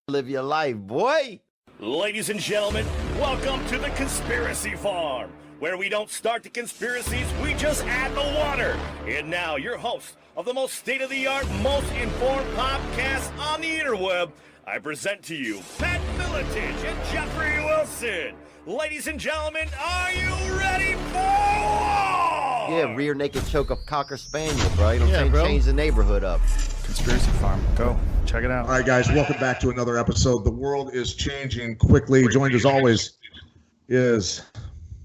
Live your life, boy. Ladies and gentlemen, welcome to the Conspiracy Farm, where we don't start the conspiracies, we just add the water. And now, your host of the most state-of-the-art, most informed podcast on the interweb, I present to you Pat Miletich and Jeffrey Wilson. Ladies and gentlemen, are you ready for war? Yeah, rear naked choke a cocker spaniel, bro. You know what I'm saying? Bro. Change the neighborhood up. Conspiracy Farm. Go. Check it out. All right, guys, welcome back to another episode. The world is changing quickly. Joined as always is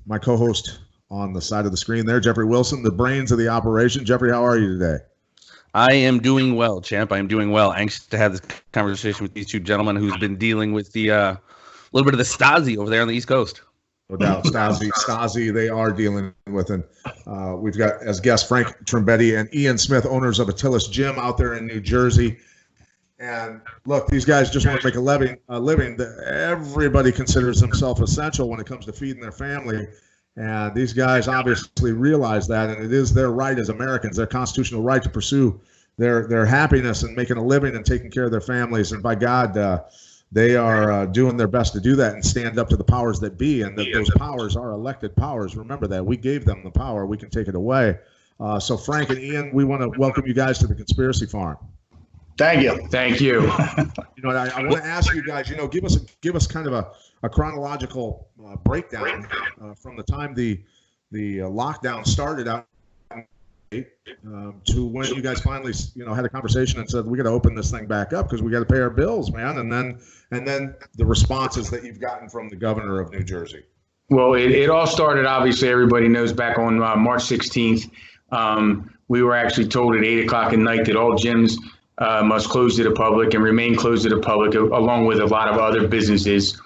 my co-host on the side of the screen there, Jeffrey Wilson, the brains of the operation. Jeffrey, how are you today? I am doing well, champ. I am doing well. Anxious to have this conversation with these two gentlemen who's been dealing with the little bit of the Stasi over there on the East Coast. No doubt, Stasi, they are dealing with it. We've got as guests Frank Trumbetti and Ian Smith, owners of Atilis Gym out there in New Jersey. And look, these guys just want to make a living. Everybody considers themselves essential when it comes to feeding their family. And these guys obviously realize that, and it is their right as Americans, their constitutional right to pursue their happiness and making a living and taking care of their families. And by God, they are doing their best to do that and stand up to the powers that be. And those powers are elected powers. Remember that. We gave them the power. We can take it away. So Frank and Ian, we want to welcome you guys to the Conspiracy Farm. Thank you. Thank you. You know, I want to ask you guys, give us kind of a chronological breakdown from the time the lockdown started out to when you guys finally, had a conversation and said, we got to open this thing back up because we got to pay our bills, man. And then the responses that you've gotten from the governor of New Jersey. Well, it all started, obviously, everybody knows, back on March 16th. We were actually told at 8 o'clock at night that all gyms must close to the public and remain closed to the public, along with a lot of other businesses.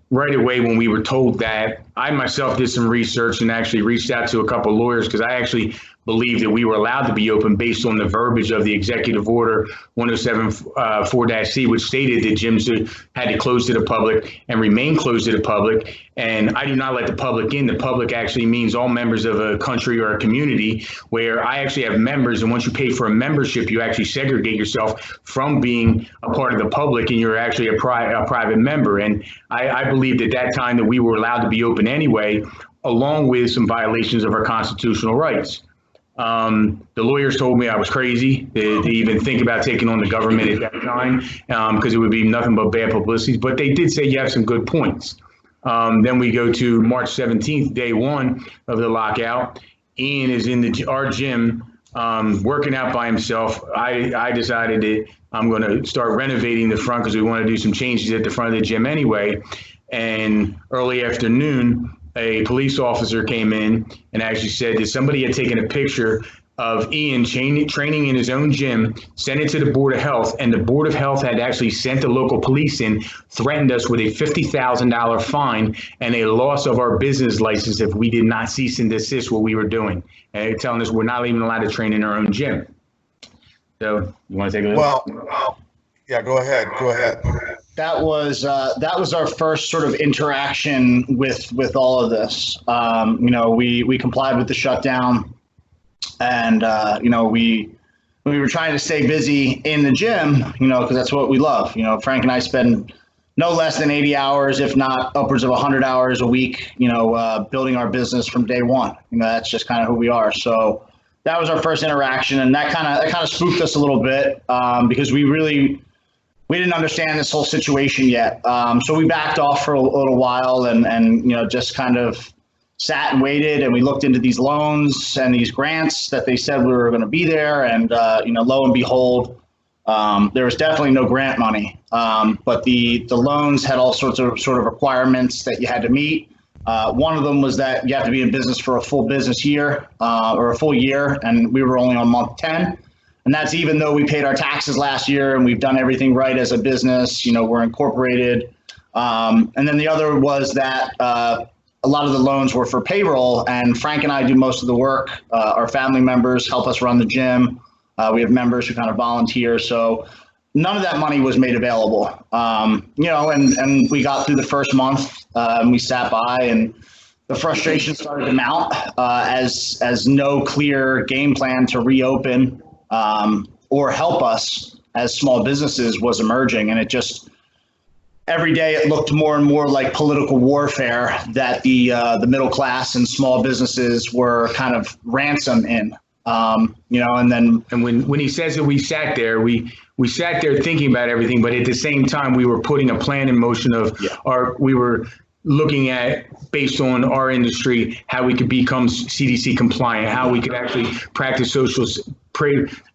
Right away, when we were told that, I myself did some research and actually reached out to a couple of lawyers because I actually believe that we were allowed to be open based on the verbiage of the Executive Order 107-4-C, which stated that gyms had to close to the public and remain closed to the public. And I do not let the public in. The public actually means all members of a country or a community, where I actually have members. And once you pay for a membership, you actually segregate yourself from being a part of the public, and you're actually a private member. And I believed at that time that we were allowed to be open anyway, along with some violations of our constitutional rights. The lawyers told me I was crazy to even think about taking on the government at that time, because it would be nothing but bad publicity. But they did say you have some good points. Then we go to March 17th, day one of the lockout. Ian is in our gym working out by himself. I decided that I'm going to start renovating the front because we want to do some changes at the front of the gym anyway. And early afternoon, a police officer came in and actually said that somebody had taken a picture of Ian training in his own gym, sent it to the Board of Health, and the Board of Health had actually sent the local police in, threatened us with a $50,000 fine and a loss of our business license if we did not cease and desist what we were doing, and telling us we're not even allowed to train in our own gym. So you want to take a look? Well, yeah, go ahead. That was our first sort of interaction with all of this. We complied with the shutdown, and we were trying to stay busy in the gym, because that's what we love. Frank and I spend no less than 80 hours, if not upwards of 100 hours a week, building our business from day one. That's just kind of who we are. So that was our first interaction, and that kind of spooked us a little bit, because we didn't understand this whole situation yet. So we backed off for a little while and just kind of sat and waited, and we looked into these loans and these grants that they said we were going to be there. And, lo and behold, there was definitely no grant money. But the loans had all sorts of sort of requirements that you had to meet. One of them was that you have to be in business for a full business year or a full year. And we were only on month 10. And that's even though we paid our taxes last year and we've done everything right as a business, we're incorporated. And then the other was that a lot of the loans were for payroll, and Frank and I do most of the work. Our family members help us run the gym. We have members who kind of volunteer. So none of that money was made available. And we got through the first month and we sat by, and the frustration started to mount as no clear game plan to reopen or help us as small businesses was emerging. And it just, every day it looked more and more like political warfare that the middle class and small businesses were kind of ransom in. And when he says that we sat there, we sat there thinking about everything, but at the same time we were putting a plan in motion of we were looking at, based on our industry, how we could become CDC compliant, how we could actually practice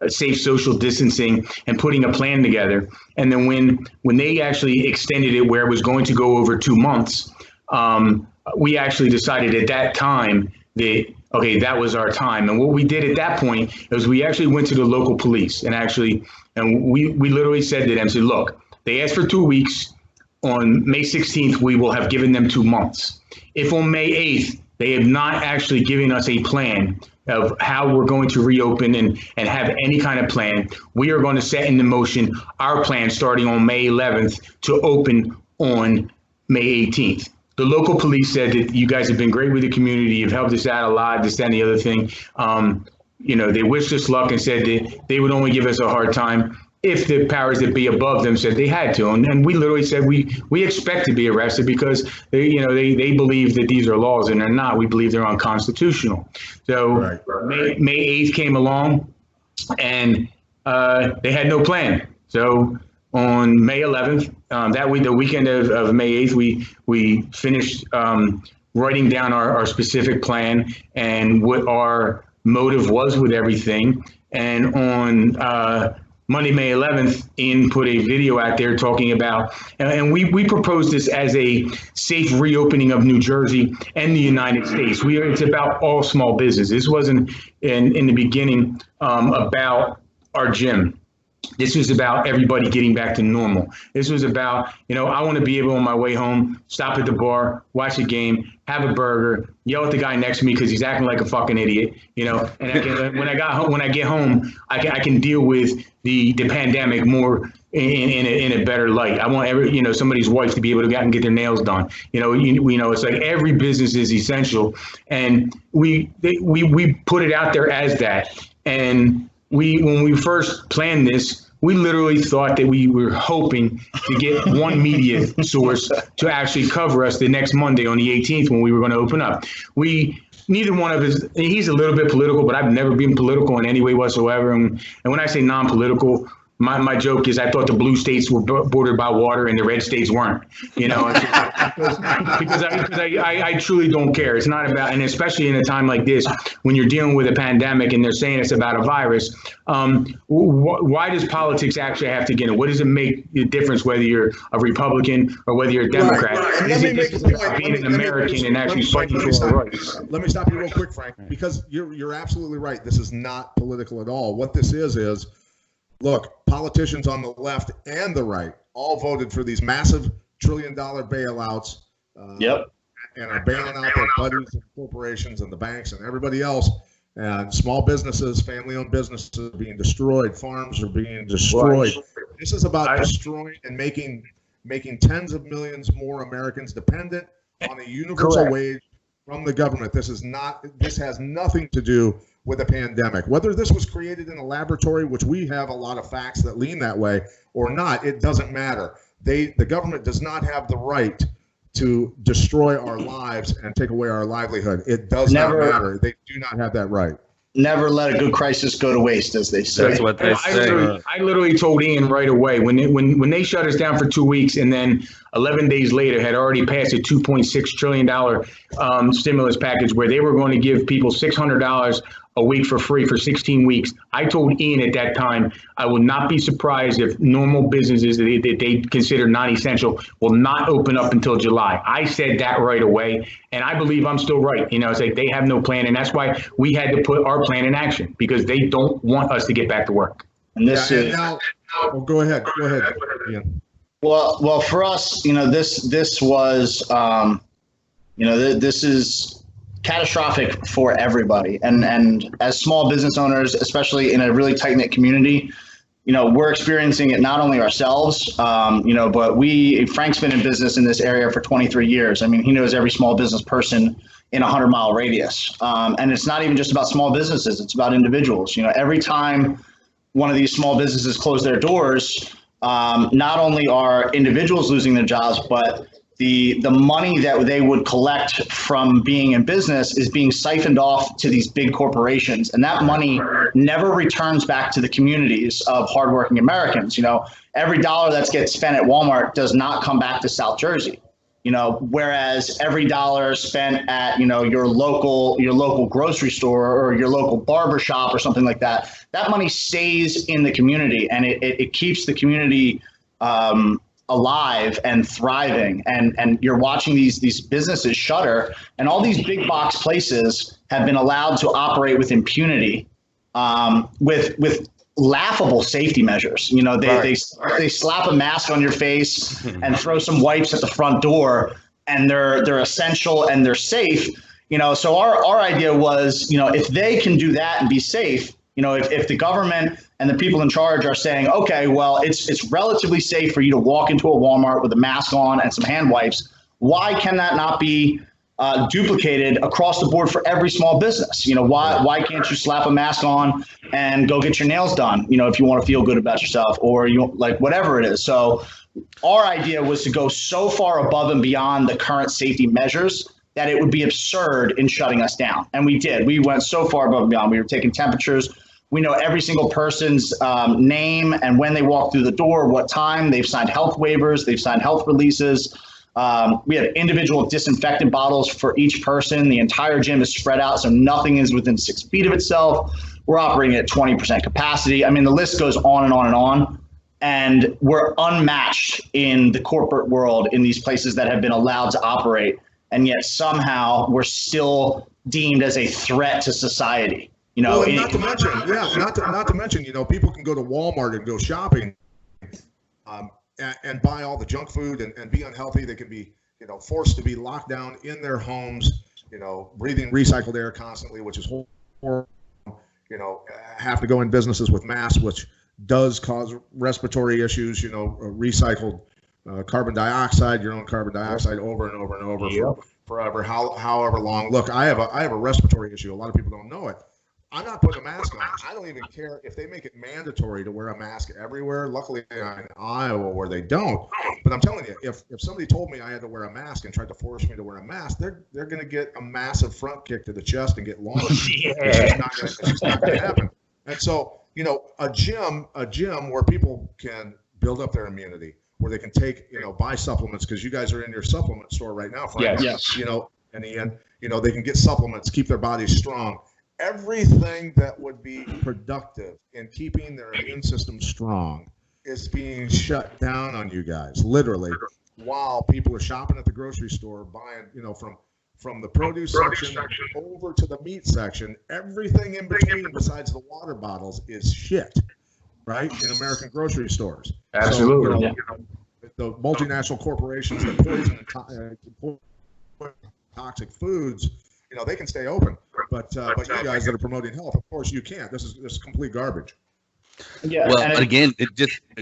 safe social distancing, and putting a plan together. And then when they actually extended it where it was going to go over 2 months, we actually decided at that time that, okay, that was our time. And what we did at that point is we actually went to the local police and we literally said to them, said, look, they asked for 2 weeks. On May 16th, we will have given them 2 months. If on May 8th, they have not actually given us a plan of how we're going to reopen and have any kind of plan, we are going to set into motion our plan starting on May 11th to open on May 18th. The local police said that you guys have been great with the community. You've helped us out a lot, this, that, and the other thing. They wished us luck and said that they would only give us a hard time if the powers that be above them said they had to. And we literally said we expect to be arrested because they believe that these are laws, and they're not. We believe they're unconstitutional. So May 8th came along, and they had no plan. So on May 11th, the weekend of May 8th, we finished writing down our specific plan and what our motive was with everything. And on Monday, May 11th, Ian put a video out there talking about, and we proposed this as a safe reopening of New Jersey and the United States. It's about all small business. This wasn't in the beginning about our gym. This was about everybody getting back to normal. This was about, I want to be able on my way home, stop at the bar, watch a game, have a burger, yell at the guy next to me because he's acting like a fucking idiot, and when I get home, I can deal with the pandemic more in a better light. I want somebody's wife to be able to go out and get their nails done. It's like every business is essential, and we put it out there as that. And when we first planned this, we literally thought that we were hoping to get one media source to actually cover us the next Monday on the 18th when we were going to open up. Neither one of us, he's a little bit political, but I've never been political in any way whatsoever. And when I say non-political, my joke is I thought the blue states were bordered by water and the red states weren't, because I truly don't care. It's not about, and especially in a time like this, when you're dealing with a pandemic and they're saying it's about a virus, why does politics actually have to get in? What does it make a difference whether you're a Republican or whether you're a Democrat? Right. Is it just about being an American and actually fighting for our rights? Let me stop you real quick, Frank, because you're absolutely right. This is not political at all. What this is, look, politicians on the left and the right all voted for these massive $trillion-dollar bailouts. And are bailing out their buddies and corporations and the banks and everybody else. And small businesses, family-owned businesses are being destroyed. Farms are being destroyed. Right. This is about destroying and making tens of millions more Americans dependent on a universal wage from the government. This has nothing to do with a pandemic. Whether this was created in a laboratory, which we have a lot of facts that lean that way, or not, it doesn't matter. The government does not have the right to destroy our lives and take away our livelihood. It does not matter. They do not have that right. Never let a good crisis go to waste, as they say. That's what they say. I literally told Ian right away when they shut us down for 2 weeks, and then 11 days later had already passed a $2.6 trillion stimulus package where they were going to give people $600 a week for free for 16 weeks. I told Ian at that time, I would not be surprised if normal businesses that they consider non-essential will not open up until July. I said that right away, and I believe I'm still right. It's like they have no plan, and that's why we had to put our plan in action, because they don't want us to get back to work. And this is now, go ahead, Ian. Well, for us, this was, this is catastrophic for everybody. And as small business owners, especially in a really tight-knit community, we're experiencing it not only ourselves, but Frank's been in business in this area for 23 years. I mean, he knows every small business person in a 100-mile radius. And it's not even just about small businesses, it's about individuals. Every time one of these small businesses close their doors, not only are individuals losing their jobs, but the money that they would collect from being in business is being siphoned off to these big corporations. And that money never returns back to the communities of hardworking Americans. You know, every dollar that gets spent at Walmart does not come back to South Jersey. You know, whereas every dollar spent at, you know, your local grocery store or your local barber shop or something like that, that money stays in the community, and it keeps the community alive and thriving. And you're watching these businesses shutter, and all these big box places have been allowed to operate with impunity, with laughable safety measures. You know, they slap a mask on your face and throw some wipes at the front door, and they're essential and they're safe. You know, so our idea was, you know, if they can do that and be safe, you know, if the government and the people in charge are saying, okay, well, it's relatively safe for you to walk into a Walmart with a mask on and some hand wipes, why can that not be duplicated across the board for every small business? You know, why can't you slap a mask on and go get your nails done, you know, if you want to feel good about yourself, or you like whatever it is. So our idea was to go so far above and beyond the current safety measures that it would be absurd in shutting us down. And we did. We went so far above and beyond. We were taking temperatures. We know every single person's name and when they walk through the door, what time. They've signed health waivers. They've signed health releases. We have individual disinfectant bottles for each person. The entire gym is spread out, so nothing is within 6 feet of itself. We're operating at 20% capacity. I mean, the list goes on and on and on. And we're unmatched in the corporate world in these places that have been allowed to operate. And yet somehow we're still deemed as a threat to society. You know, well, not to mention, you know, people can go to Walmart and go shopping and buy all the junk food and be unhealthy. They can be, you know, forced to be locked down in their homes, you know, breathing recycled air constantly, which is horrible. You know, have to go in businesses with masks, which does cause respiratory issues. You know, recycled carbon dioxide, your own carbon dioxide over and over and over for forever, however long. Look, I have a respiratory issue. A lot of people don't know it. I'm not putting a mask on. I don't even care if they make it mandatory to wear a mask everywhere. Luckily, I'm in Iowa where they don't. But I'm telling you, if somebody told me I had to wear a mask and tried to force me to wear a mask, they're going to get a massive front kick to the chest and get launched. It's just not going to happen. And so, you know, a gym where people can build up their immunity, where they can take, you know, buy supplements, because you guys are in your supplement store right now, Frank. Yes. You know, and Ian, you know, they can get supplements, keep their bodies strong. Everything that would be productive in keeping their immune system strong is being shut down on you guys, literally, while people are shopping at the grocery store, buying, you know, from the produce section over to the meat section. Everything in between besides the water bottles is shit, right, in American grocery stores. Absolutely. So, you know, the multinational corporations that poison toxic foods, you know, they can stay open, but you guys that are promoting health, of course you can't. This is complete garbage. Yeah. Well, but again, it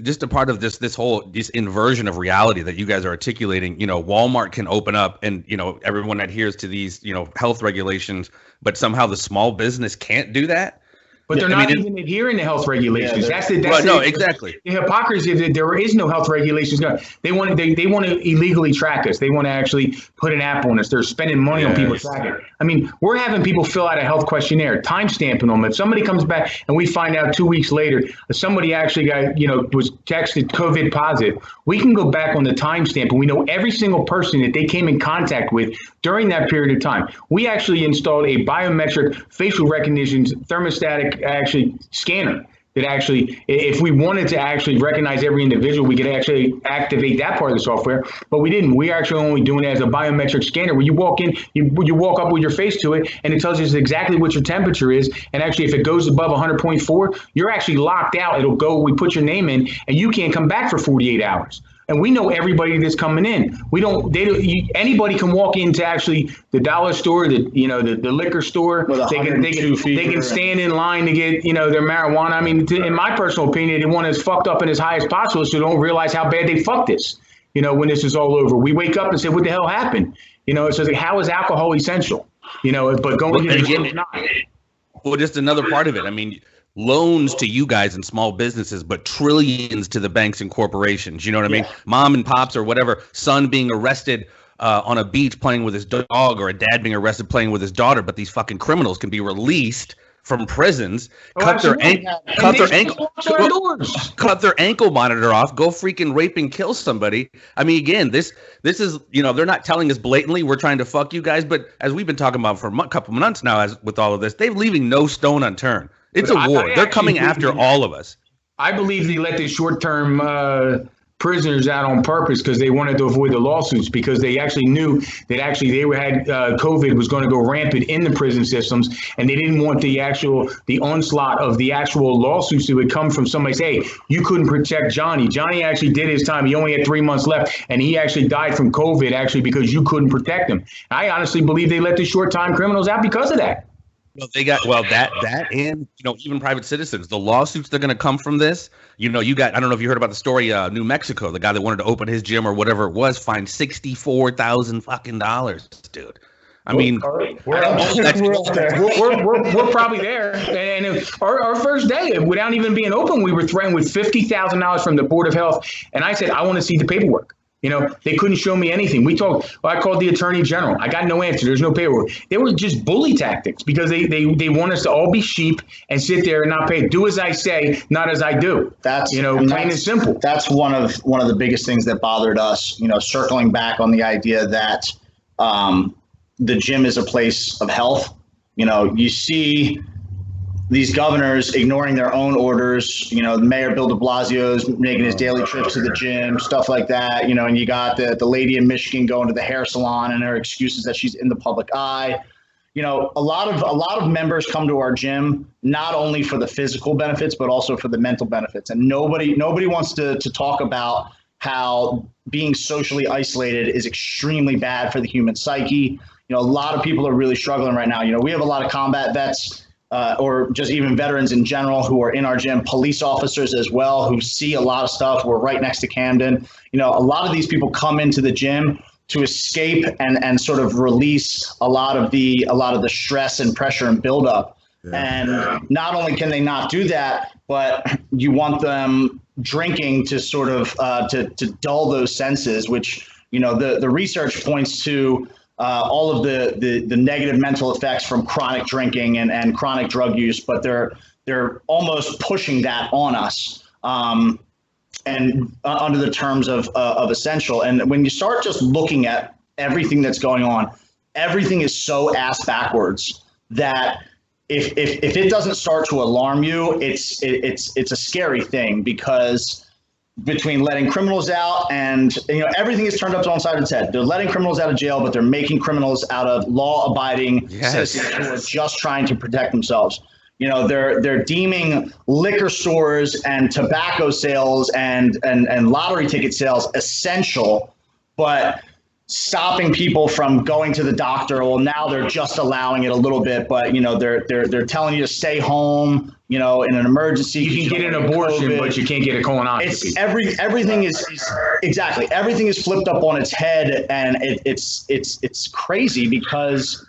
just a part of this whole inversion of reality that you guys are articulating. You know, Walmart can open up, and you know everyone adheres to these, you know, health regulations, but somehow the small business can't do that. But they're not even adhering to health regulations. Exactly. The hypocrisy that there is no health regulations. They want to illegally track us. They want to actually put an app on us. They're spending money on people tracking. I mean, we're having people fill out a health questionnaire, time stamping them. If somebody comes back and we find out 2 weeks later somebody actually got, you know, was tested COVID positive, we can go back on the timestamp and we know every single person that they came in contact with during that period of time. We actually installed a biometric facial recognition thermostatic actually scanner that actually, if we wanted to actually recognize every individual, we could actually activate that part of the software, but we didn't. We actually only doing it as a biometric scanner where you walk in, you walk up with your face to it, and it tells us exactly what your temperature is. And actually, if it goes above 100.4, you're actually locked out. It'll go, we put your name in, and you can't come back for 48 hours. And we know everybody that's coming in. Anybody can walk into actually the dollar store, the liquor store. They can stand in line to get, you know, their marijuana. I mean, in my personal opinion, they want as fucked up and as high as possible, so they don't realize how bad they fucked this. You know, when this is all over, we wake up and say, "What the hell happened?" You know, it's like, how is alcohol essential? You know, but going again is not. Well, just another part of it. I mean, loans to you guys and small businesses, but trillions to the banks and corporations. You know what I mean? Mom and pops or whatever, son being arrested on a beach playing with his dog, or a dad being arrested playing with his daughter, but these fucking criminals can be released from prisons, cut their ankle monitor off, go freaking rape and kill somebody. I mean, again, this is, you know, they're not telling us blatantly we're trying to fuck you guys, but as we've been talking about for a couple months now, as with all of this, they're leaving no stone unturned. It's a war. They're coming after all of us. I believe they let the short-term prisoners out on purpose because they wanted to avoid the lawsuits, because they actually knew that COVID was going to go rampant in the prison systems, and they didn't want the onslaught of the actual lawsuits that would come from somebody say, hey, you couldn't protect Johnny. Johnny actually did his time. He only had 3 months left, and he actually died from COVID actually because you couldn't protect him. I honestly believe they let the short-time criminals out because of that. Well, they got that and, you know, even private citizens, the lawsuits that are going to come from this. You know, I don't know if you heard about the story, New Mexico, the guy that wanted to open his gym or whatever it was, fined $64,000 fucking dollars, dude. I mean, we're probably there. And our first day, without even being open, we were threatened with $50,000 from the Board of Health. And I said, I want to see the paperwork. You know, they couldn't show me anything. I called the Attorney General. I got no answer. There's no paperwork. They were just bully tactics because they want us to all be sheep and sit there and not pay. Do as I say, not as I do. That's, you know, plain and simple. That's one of the biggest things that bothered us, you know, circling back on the idea that the gym is a place of health. You know, you see these governors ignoring their own orders, you know, Mayor Bill de Blasio's making his daily trips to the gym, stuff like that, you know, and you got the lady in Michigan going to the hair salon and her excuses that she's in the public eye. You know, a lot of members come to our gym, not only for the physical benefits, but also for the mental benefits. And nobody wants to talk about how being socially isolated is extremely bad for the human psyche. You know, a lot of people are really struggling right now. You know, we have a lot of combat vets, or just even veterans in general who are in our gym, police officers as well, who see a lot of stuff. We're right next to Camden. You know, a lot of these people come into the gym to escape and sort of release a lot of the stress and pressure and buildup. Yeah. And not only can they not do that, but you want them drinking to sort of to dull those senses, which, you know, the research points to all of the negative mental effects from chronic drinking and chronic drug use, but they're almost pushing that on us, and under the terms of essential. And when you start just looking at everything that's going on, everything is so ass backwards that if it doesn't start to alarm you, it's a scary thing, because between letting criminals out and, you know, everything is turned up to one side of its head. They're letting criminals out of jail, but they're making criminals out of law-abiding citizens who are just trying to protect themselves. You know, they're deeming liquor stores and tobacco sales and lottery ticket sales essential, but stopping people from going to the doctor. Well, now they're just allowing it a little bit, but, you know, they're telling you to stay home, you know, in an emergency. You can get an abortion, but you can't get a colonoscopy. Everything is exactly, everything is flipped up on its head, and it's crazy because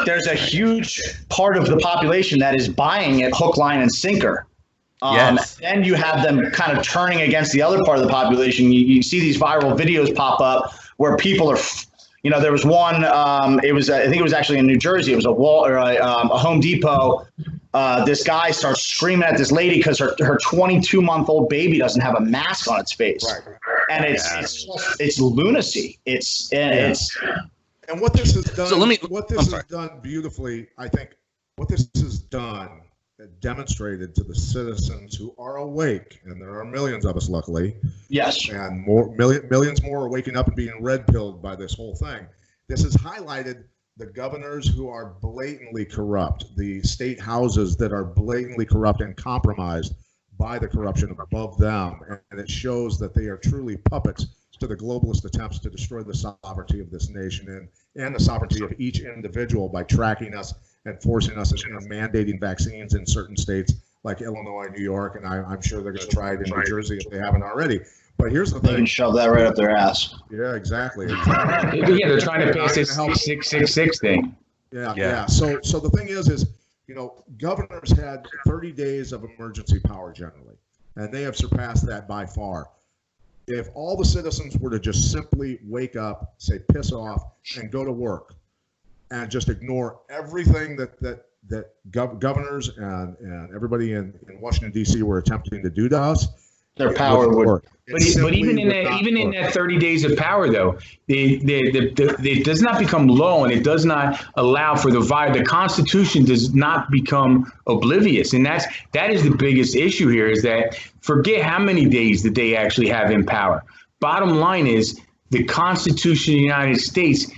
there's a huge part of the population that is buying it hook, line, and sinker. Then you have them kind of turning against the other part of the population. You see these viral videos pop up where people are, you know, there was one, I think it was actually in New Jersey. It was a Home Depot. This guy starts screaming at this lady because her 22-month-old baby doesn't have a mask on its face. Right. And it's lunacy. And what this has done, has done beautifufully, I think, what this has done, demonstrated to the citizens who are awake, and there are millions of us, luckily. Yes. And millions more are waking up and being red-pilled by this whole thing. This has highlighted the governors who are blatantly corrupt, the state houses that are blatantly corrupt and compromised by the corruption above them. And it shows that they are truly puppets to the globalist attempts to destroy the sovereignty of this nation and the sovereignty of each individual by tracking us and forcing us, you know, mandating vaccines in certain states like Illinois, New York, and I'm sure they're going to try it in New Jersey if they haven't already. But here's the thing. They can shove that right up their ass. Yeah, exactly. Yeah, they're trying to pass this 666 thing. Yeah. So the thing is, governors had 30 days of emergency power generally, and they have surpassed that by far. If all the citizens were to just simply wake up, say piss off, and go to work, and just ignore everything that governors and everybody in Washington, D.C. were attempting to do to us, their power would work. But even in that 30 days of power, though, it does not become law, and it does not allow for the Constitution does not become oblivious, and that is the biggest issue here. Is that forget how many days that they actually have in power. Bottom line is the Constitution of the United States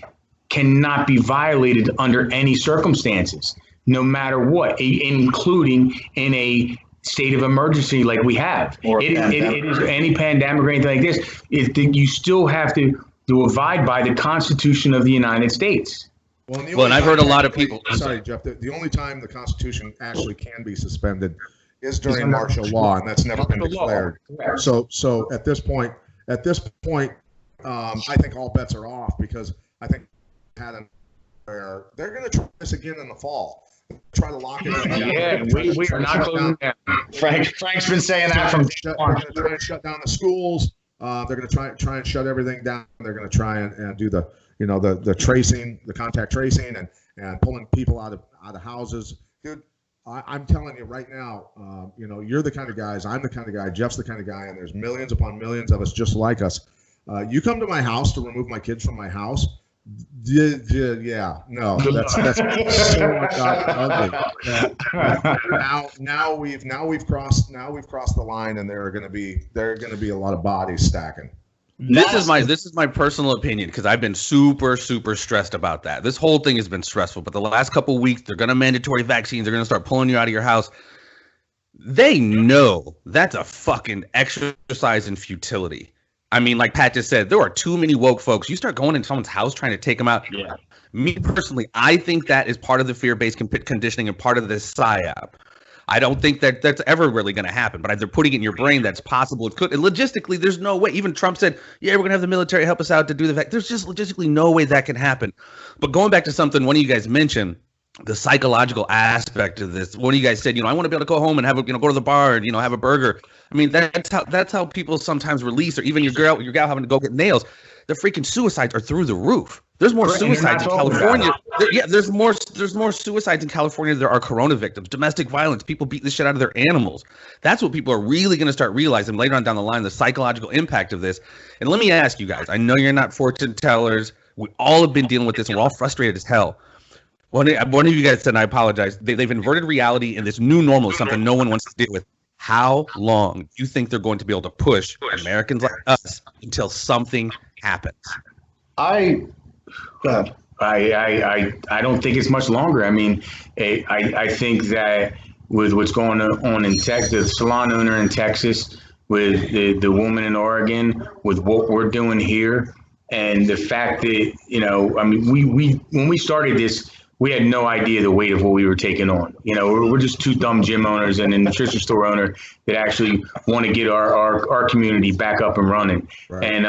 cannot be violated under any circumstances, no matter what, including in a state of emergency like we have. It is any pandemic or anything like this. You still have to abide by the Constitution of the United States. Well, and I've heard a lot of people. Sorry, Jeff. The only time the Constitution actually can be suspended is during martial law, and that's never been declared. So at this point, I think all bets are off, because I think where they're going to try this again in the fall. Try to lock it in. Yeah, we are not closing down. Frank's been saying that from They're going to try and shut down the schools. They're going to try and shut everything down. They're going to try and do the tracing, the contact tracing, and pulling people out of houses. Dude, I'm telling you right now, you're the kind of guys, I'm the kind of guy, Jeff's the kind of guy, and there's millions upon millions of us just like us. You come to my house to remove my kids from my house. Yeah, no, that's so much ugly. Now we've crossed the line, and there are going to be a lot of bodies stacking. This is my personal opinion, because I've been super stressed about that. This whole thing has been stressful, but the last couple of weeks they're going to mandatory vaccines. They're going to start pulling you out of your house. They know that's a fucking exercise in futility. I mean, like Pat just said, there are too many woke folks. You start going into someone's house trying to take them out. Yeah. Me personally, I think that is part of the fear-based conditioning and part of this psyop. I don't think that that's ever really going to happen, but they're putting it in your brain that's possible. It could. And logistically, there's no way. Even Trump said, yeah, we're going to have the military help us out to do the vaccine. There's just logistically no way that can happen. But going back to something one of you guys mentioned, the psychological aspect of this. One of you guys said, I want to be able to go home and have go to the bar and, have a burger. I mean, that's how people sometimes release, or even your gal having to go get nails. The freaking suicides are through the roof. There's more suicides in California. There's more suicides in California than there are corona victims. Domestic violence, people beat the shit out of their animals. That's what people are really going to start realizing later on down the line, the psychological impact of this. And let me ask you guys, I know you're not fortune tellers. We all have been dealing with this, and we're all frustrated as hell. One of you guys said, and I apologize, they've inverted reality, and this new normal is something no one wants to deal with. How long do you think they're going to be able to push Americans like us until something happens? I don't think it's much longer. I mean, I think that with what's going on in Texas, the salon owner in Texas, with the woman in Oregon, with what we're doing here, and the fact that, I mean, we when we started this, we had no idea the weight of what we were taking on. We're just two dumb gym owners and a nutrition store owner that actually want to get our community back up and running. Right. And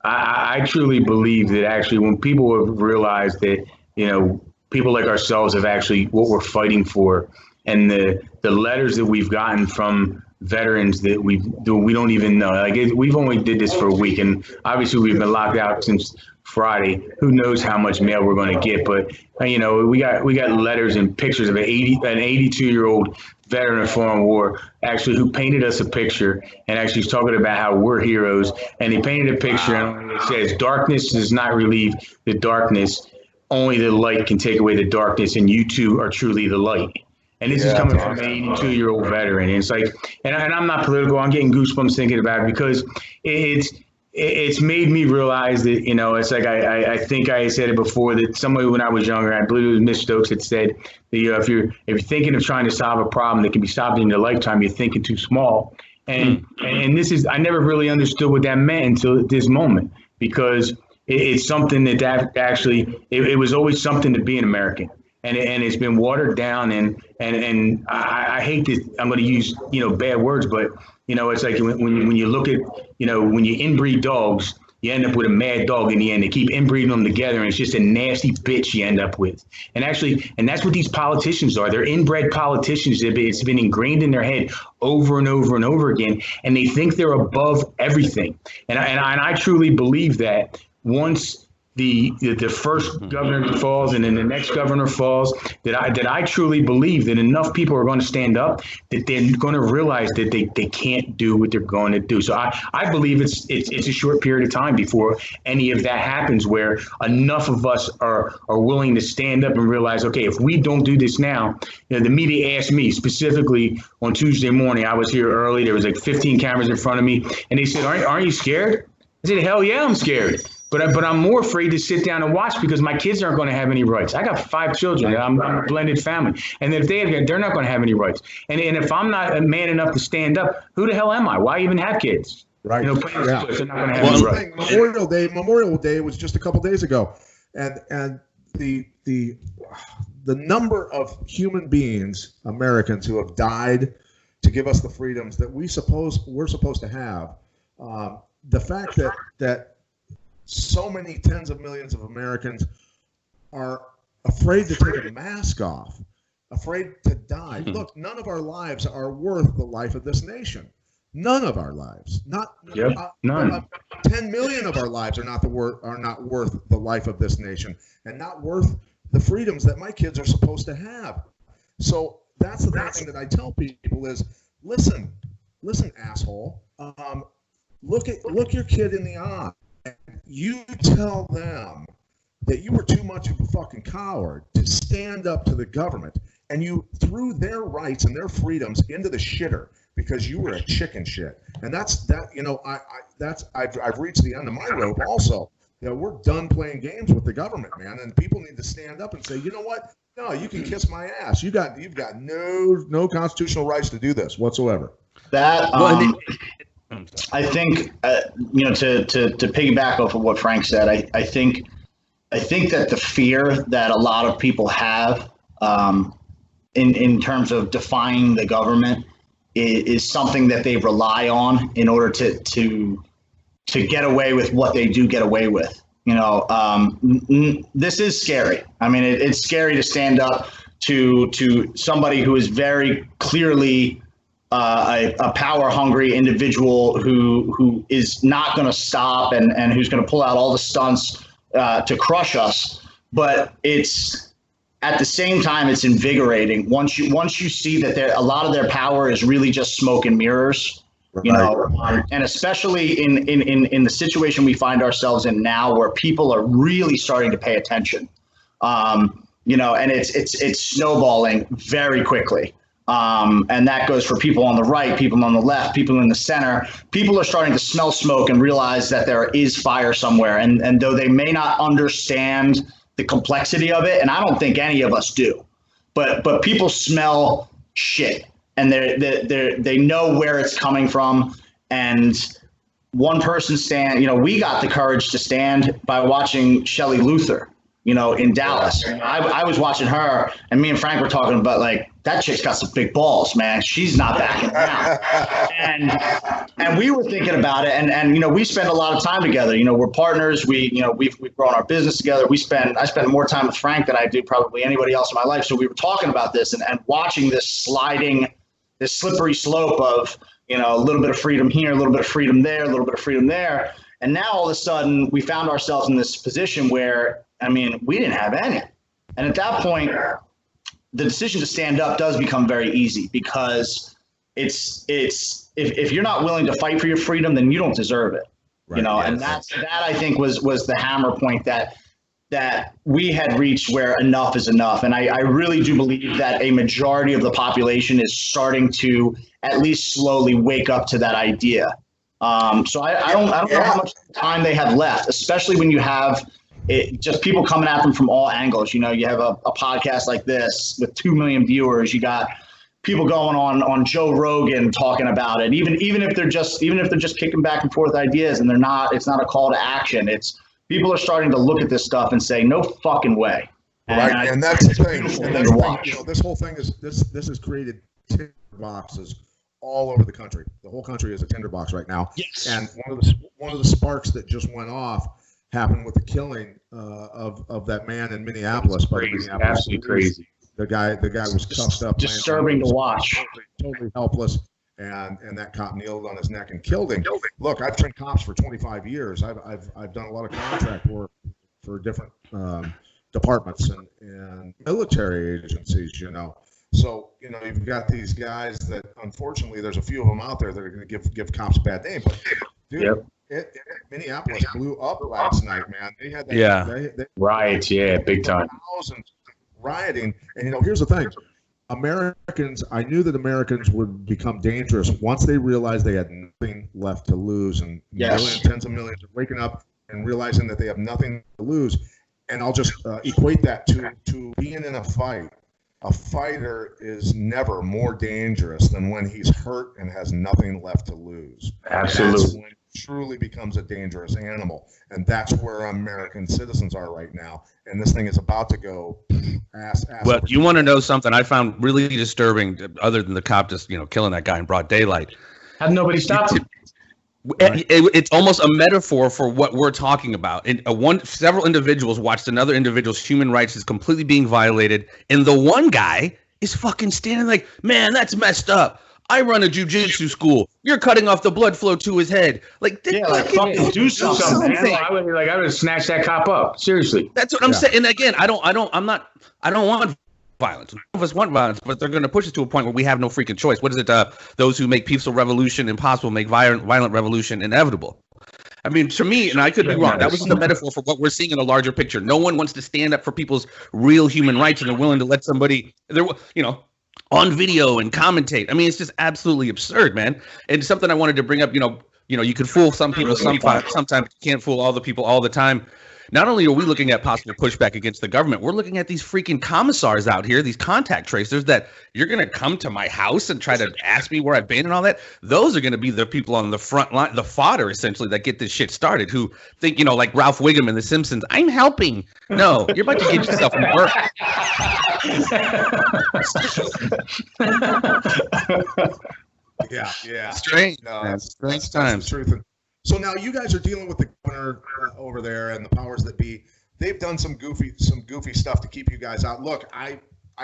I truly believe that actually when people have realized that, people like ourselves have actually what we're fighting for, and the letters that we've gotten from veterans that we don't even know. Like we've only did this for a week, and obviously we've been locked out since Friday. Who knows how much mail we're going to get? But we got letters and pictures of an 82-year-old veteran of foreign war actually who painted us a picture, and actually was talking about how we're heroes. And he painted a picture, and it says, "Darkness does not relieve the darkness. Only the light can take away the darkness, and you two are truly the light." And this is coming from an 82-year-old veteran. And it's like, and I'm not political. I'm getting goosebumps thinking about it, because it's made me realize that, it's like I think I said it before, that somebody when I was younger, I believe it was Miss Stokes, had said that, if you're thinking of trying to solve a problem that can be solved in your lifetime, you're thinking too small. And this is, I never really understood what that meant until this moment, because it's something that actually, it was always something to be an American. And it's been watered down, and I hate that I'm going to use bad words, but it's like when you look at when you inbreed dogs, you end up with a mad dog in the end. They keep inbreeding them together, and it's just a nasty bitch you end up with. And that's what these politicians are. They're inbred politicians. It's been ingrained in their head over and over and over again, and they think they're above everything. And I truly believe that once the first governor falls and then the next governor falls, that I truly believe that enough people are going to stand up that they're going to realize that they can't do what they're going to do. So I believe it's a short period of time before any of that happens, where enough of us are willing to stand up and realize, okay, if we don't do this now, the media asked me specifically on Tuesday morning. I was here early. There was like 15 cameras in front of me, and they said, aren't you scared? I said, hell yeah, I'm scared. But I'm more afraid to sit down and watch because my kids aren't going to have any rights. I got 5 children. I'm a blended family. And if they're not going to have any rights. And if I'm not a man enough to stand up, who the hell am I? Why even have kids? Right. They're not going to have any rights. Memorial Day was just a couple days ago. And the number of human beings, Americans, who have died to give us the freedoms that we're supposed to have, the fact that so many tens of millions of Americans are afraid to take a mask off, afraid to die. Look, none of our lives are worth the life of this nation. None of our lives. None. 10 million of our lives are not worth the life of this nation, and not worth the freedoms that my kids are supposed to have. So that's the thing that I tell people is, listen, asshole. Look your kid in the eye. You tell them that you were too much of a fucking coward to stand up to the government, and you threw their rights and their freedoms into the shitter because you were a chicken shit. And I've reached the end of my rope also. We're done playing games with the government, man, and people need to stand up and say, you know what? No, you can kiss my ass. You've got no constitutional rights to do this whatsoever. I think, to piggyback off of what Frank said, I think that the fear that a lot of people have in terms of defying the government is something that they rely on in order to get away with what they do get away with. This is scary. I mean, it's scary to stand up to somebody who is very clearly a power-hungry individual who is not going to stop and who's going to pull out all the stunts to crush us. But it's at the same time, it's invigorating once you see that a lot of their power is really just smoke and mirrors. And especially in the situation we find ourselves in now, where people are really starting to pay attention, and it's snowballing very quickly. And that goes for people on the right, people on the left, people in the center. People are starting to smell smoke and realize that there is fire somewhere. And though they may not understand the complexity of it, and I don't think any of us do, but people smell shit, and they know where it's coming from. And one person we got the courage to stand by watching Shelley Luther, in Dallas. I was watching her, and me and Frank were talking about, like, that chick's got some big balls, man. She's not backing down. And we were thinking about it, and we spend a lot of time together. We're partners. We've grown our business together. I spend more time with Frank than I do probably anybody else in my life. So we were talking about this and watching this slippery slope of, a little bit of freedom here, a little bit of freedom there, a little bit of freedom there. And now all of a sudden we found ourselves in this position where, we didn't have any. And at that point, the decision to stand up does become very easy, because if you're not willing to fight for your freedom, then you don't deserve it. Right. And that I think was the hammer point that we had reached, where enough is enough. And I really do believe that a majority of the population is starting to at least slowly wake up to that idea. So I don't know how much time they have left, especially when you have just people coming at them from all angles. You have a podcast like this with 2 million viewers. You got people going on Joe Rogan talking about it. Even if they're just kicking back and forth ideas, and it's not a call to action. It's people are starting to look at this stuff and say, no fucking way. And that's the thing. This whole thing is this has created tinder boxes all over the country. The whole country is a tinderbox right now. Yes. And one of the sparks that just went off happened with the killing of that man in Minneapolis. Crazy, absolutely crazy. The guy was cuffed up. Disturbing to watch. Totally helpless. And that cop kneeled on his neck and killed him. Look, I've trained cops for 25 years. I've done a lot of contract work for different departments and military agencies, you know. So, you know, you've got these guys that, unfortunately, there's a few of them out there that are going to give cops a bad name. But, dude, Minneapolis blew up last night, man. They had that, they riots, big time. Thousands rioting. And, you know, here's the thing. I knew that Americans would become dangerous once they realized they had nothing left to lose. And millions, tens of millions are waking up and realizing that they have nothing to lose. And I'll just equate that to being in a fight. A fighter is never more dangerous than when he's hurt and has nothing left to lose. Absolutely. That's when it truly becomes a dangerous animal. And that's where American citizens are right now. And this thing is about to go ass. Well, you want to know something I found really disturbing, other than the cop just, you know, killing that guy in broad daylight? Have nobody stopped him? It's almost a metaphor for what we're talking about. And several individuals watched another individual's human rights is completely being violated, and the one guy is fucking standing like, man, that's messed up. I run a jujitsu school. You're cutting off the blood flow to his head. Like, fucking do something. Man. I would snatch that cop up. Seriously. That's what I'm saying. And again, I don't want violence. None of us want violence, but they're going to push us to a point where we have no freaking choice. What is it? Those who make peaceful revolution impossible make violent revolution inevitable. I mean, to me, and I could be wrong, that was the metaphor for what we're seeing in a larger picture. No one wants to stand up for people's real human rights, and they're willing to let somebody, on video and commentate. I mean, it's just absolutely absurd, man. And something I wanted to bring up, you could fool some people sometimes you can't fool all the people all the time. Not only are we looking at possible pushback against the government, we're looking at these freaking commissars out here, these contact tracers that you're going to come to my house and try to ask me where I've been and all that. Those are going to be the people on the front line, the fodder, essentially, that get this shit started, who think, like Ralph Wiggum in The Simpsons, I'm helping. No, you're about to get yourself in work. Yeah. Strange. No, strange times. That's the truth. So now you guys are dealing with the governor over there and the powers that be. They've done some goofy stuff to keep you guys out. Look, I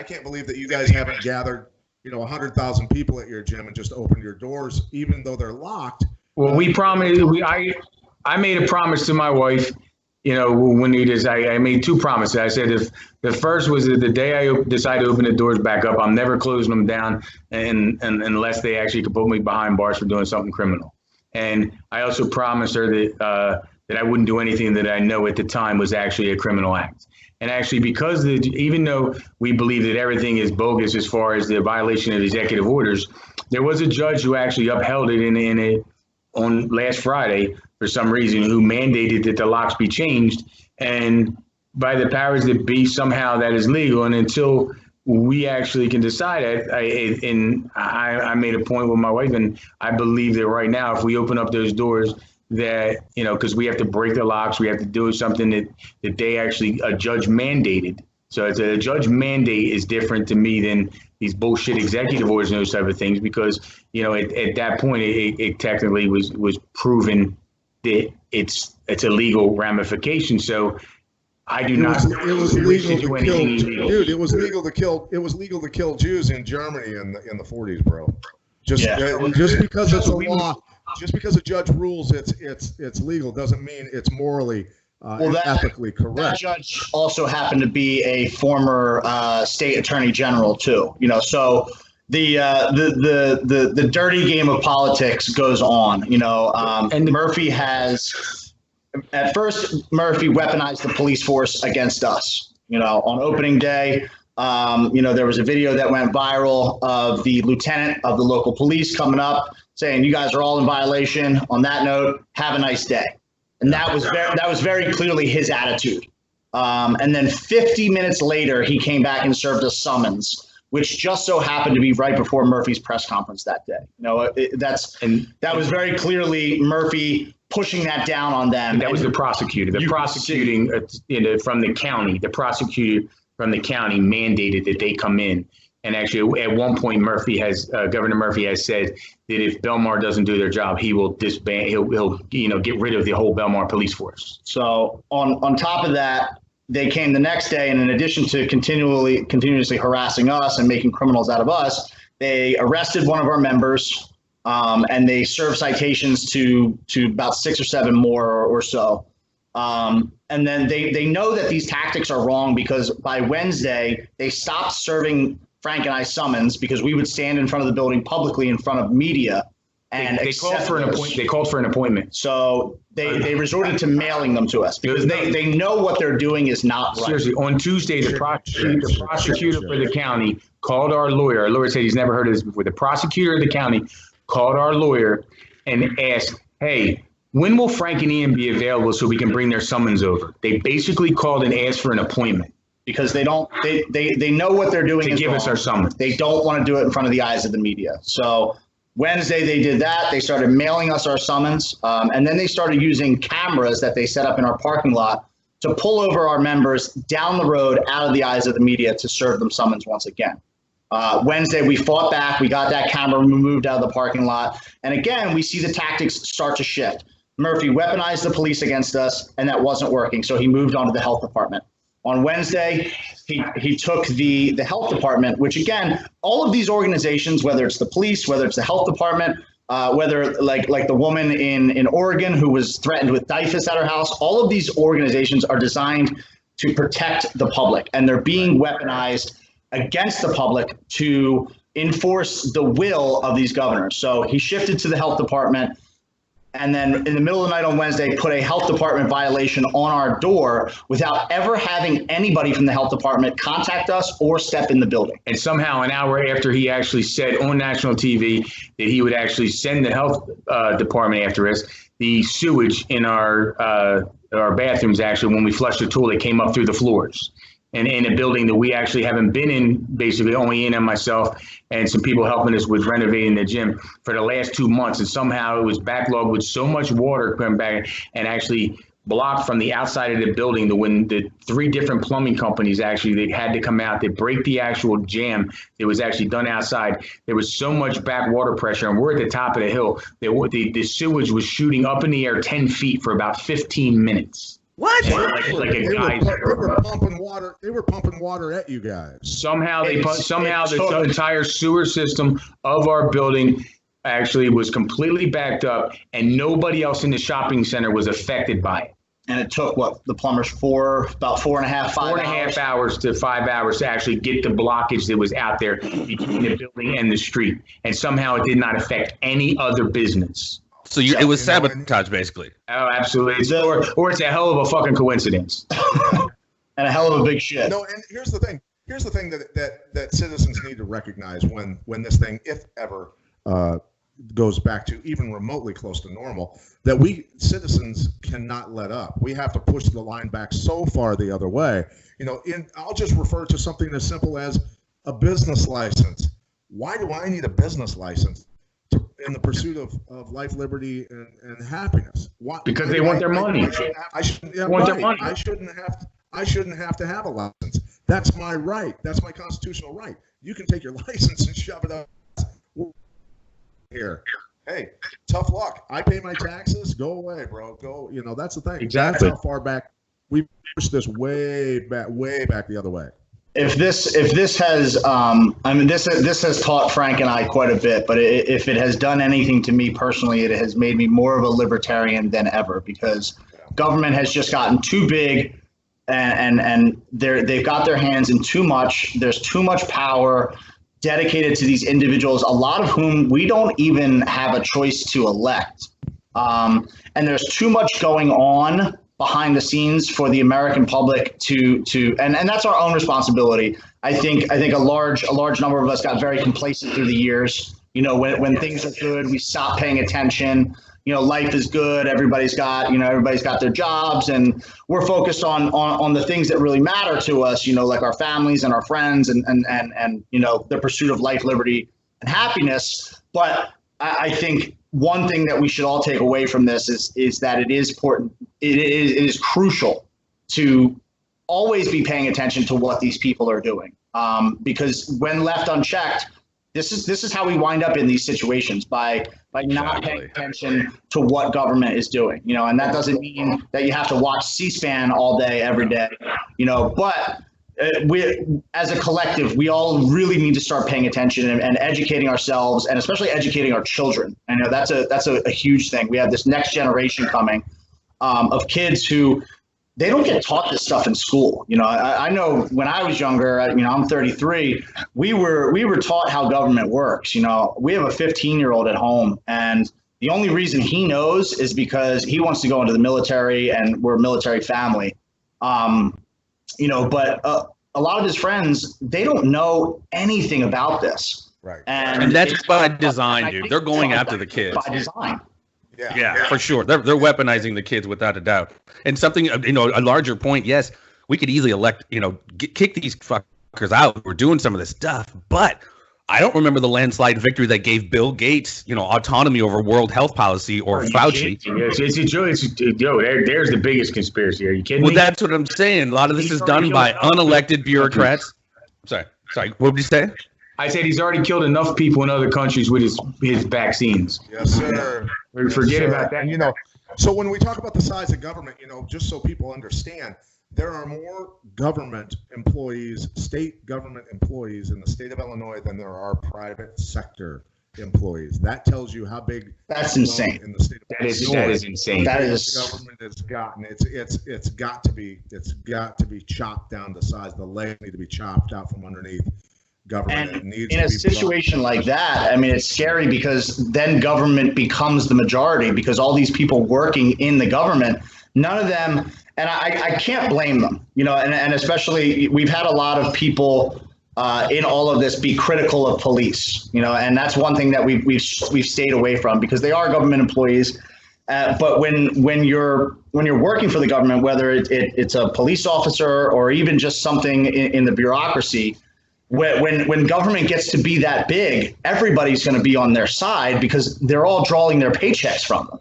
can't believe that you guys haven't gathered, 100,000 people at your gym and just opened your doors, even though they're locked. Well, we promised. I made a promise to my wife. When I made two promises. I said if the first was that the day I decide to open the doors back up, I'm never closing them down, and unless they actually could put me behind bars for doing something criminal. And I also promised her that I wouldn't do anything that I know at the time was actually a criminal act. And actually, because even though we believe that everything is bogus as far as the violation of executive orders, there was a judge who actually upheld it on last Friday for some reason, who mandated that the locks be changed. And by the powers that be, somehow that is legal. And until we actually can decide it, I made a point with my wife, and I believe that right now, if we open up those doors, that, because we have to break the locks, we have to do something that they actually, a judge mandated. So it's a judge mandate is different to me than these bullshit executive orders and those type of things, because, at that point, it technically was proven that it's a legal ramification. So I do not. It was legal to kill, dude. It was legal to kill. It was legal to kill Jews in Germany in the 40s, bro. Just because it's a law, just because a judge rules it's legal doesn't mean it's morally and ethically correct. That judge also happened to be a former state attorney general too. So the dirty game of politics goes on. And Murphy has. At first, Murphy weaponized the police force against us. On opening day, there was a video that went viral of the lieutenant of the local police coming up saying, "You guys are all in violation. On that note, have a nice day." And that was very clearly his attitude. And then 50 minutes later, he came back and served a summons, which just so happened to be right before Murphy's press conference that day. That was very clearly Murphy pushing that down on them. That was the prosecutor. The prosecutor from the county mandated that they come in And actually, at one point, Governor Murphy has said that if Bellmawr doesn't do their job, he will disband. He'll get rid of the whole Bellmawr police force. So on top of that, they came the next day, and in addition to continuously harassing us and making criminals out of us, they arrested one of our members, and they served citations to about 6 or 7 more or so. And then they know that these tactics are wrong, because by Wednesday they stopped serving Frank and I summons, because we would stand in front of the building publicly in front of media. And they called for an appointment. So they resorted to mailing them to us, because they know what they're doing is not right. Seriously, on Tuesday, the prosecutor for the county called our lawyer. Our lawyer said he's never heard of this before. The prosecutor of the county called our lawyer and asked, hey, when will Frank and Ian be available so we can bring their summons over? They basically called and asked for an appointment. Because they know what they're doing to give us our summons. They don't want to do it in front of the eyes of the media. So Wednesday they did that. They started mailing us our summons, and then they started using cameras that they set up in our parking lot to pull over our members down the road out of the eyes of the media to serve them summons once again. Wednesday we fought back. We got that camera removed out of the parking lot, and again we see the tactics start to shift. Murphy weaponized the police against us, and that wasn't working, so he moved on to the health department. On Wednesday, he took the health department, which again, all of these organizations, whether it's the police, whether it's the health department, whether like the woman in Oregon who was threatened with typhus at her house, all of these organizations are designed to protect the public, and they're being weaponized against the public to enforce the will of these governors. So he shifted to the health department. And then in the middle of the night on Wednesday, put a health department violation on our door without ever having anybody from the health department contact us or step in the building. And somehow an hour after he actually said on national TV that he would actually send the health department after us, the sewage in our bathrooms, actually, when we flushed the toilet, came up through the floors. And in a building that we actually haven't been in, basically only Ian and myself and some people helping us with renovating the gym for the last 2 months. And somehow it was backlogged with so much water coming back and actually blocked from the outside of the building to when the 3 different plumbing companies actually, they had to come out, they break the actual jam that was actually done outside. There was so much back water pressure, and we're at the top of the hill. The sewage was shooting up in the air 10 feet for about 15 minutes. What? Like a geyser. They were pumping water. They were pumping water at you guys. Somehow the entire sewer system of our building actually was completely backed up, and nobody else in the shopping center was affected by it. And it took the plumbers about 4.5 hours to 5 hours to actually get the blockage that was out there between the building and the street, and somehow it did not affect any other business. So it was sabotage, basically. Oh, absolutely. Or it's a hell of a fucking coincidence. And a hell of a big shit. No, and here's the thing. Here's the thing that citizens need to recognize when this thing, if ever, goes back to even remotely close to normal, that we citizens cannot let up. We have to push the line back so far the other way. I'll just refer to something as simple as a business license. Why do I need a business license in the pursuit of life, liberty, and happiness? Why? Because they want their money. I shouldn't have to have a license. That's my right. That's my constitutional right. You can take your license and shove it up here. Hey, tough luck. I pay my taxes. Go away, bro. Go. That's the thing. Exactly. That's how far back we pushed this way back the other way. If this has, this has taught Frank and I quite a bit, but if it has done anything to me personally, it has made me more of a libertarian than ever, because government has just gotten too big, and they've got their hands in too much. There's too much power dedicated to these individuals, a lot of whom we don't even have a choice to elect. And there's too much going on behind the scenes for the American public and that's our own responsibility. I think a large number of us got very complacent through the years. When things are good, we stop paying attention. Life is good. Everybody's got their jobs, and we're focused on the things that really matter to us, like our families and our friends and the pursuit of life, liberty, and happiness. But I think one thing that we should all take away from this is that it is important. It is crucial to always be paying attention to what these people are doing. because when left unchecked, this is how we wind up in these situations by not paying attention to what government is doing, and that doesn't mean that you have to watch C-SPAN all day, every day, but we, as a collective, we all really need to start paying attention and educating ourselves, and especially educating our children. I know that's a huge thing. We have this next generation coming of kids who they don't get taught this stuff in school. I know when I was younger, I'm 33, we were taught how government works. We have a 15-year-old at home, and the only reason he knows is because he wants to go into the military, and we're a military family. But a lot of his friends, they don't know anything about this. Right. And that's by design, dude. They're going after the kids. By design. Yeah, for sure. They're weaponizing the kids without a doubt. And something, a larger point, yes, we could easily elect, kick these fuckers out. We're doing some of this stuff, but I don't remember the landslide victory that gave Bill Gates, autonomy over world health policy or Fauci. There's the biggest conspiracy. Are you kidding me? Well, that's what I'm saying. A lot of this is done by unelected bureaucrats. Sorry. What did you say? I said he's already killed enough people in other countries with his vaccines. Yes, sir. Forget about that. And, so when we talk about the size of government, just so people understand, there are more government employees, state government employees in the state of Illinois than there are private sector employees. That tells you how big that's insane. In the state of that is insane. That is government has gotten. It's got to be chopped down to size. The legs need to be chopped out from underneath government. And in a situation like that, it's scary because then government becomes the majority, because all these people working in the government, none of them. And I can't blame them, and especially we've had a lot of people in all of this be critical of police, and that's one thing that we've stayed away from, because they are government employees. But when you're working for the government, whether it's a police officer or even just something in the bureaucracy, when government gets to be that big, everybody's going to be on their side because they're all drawing their paychecks from them.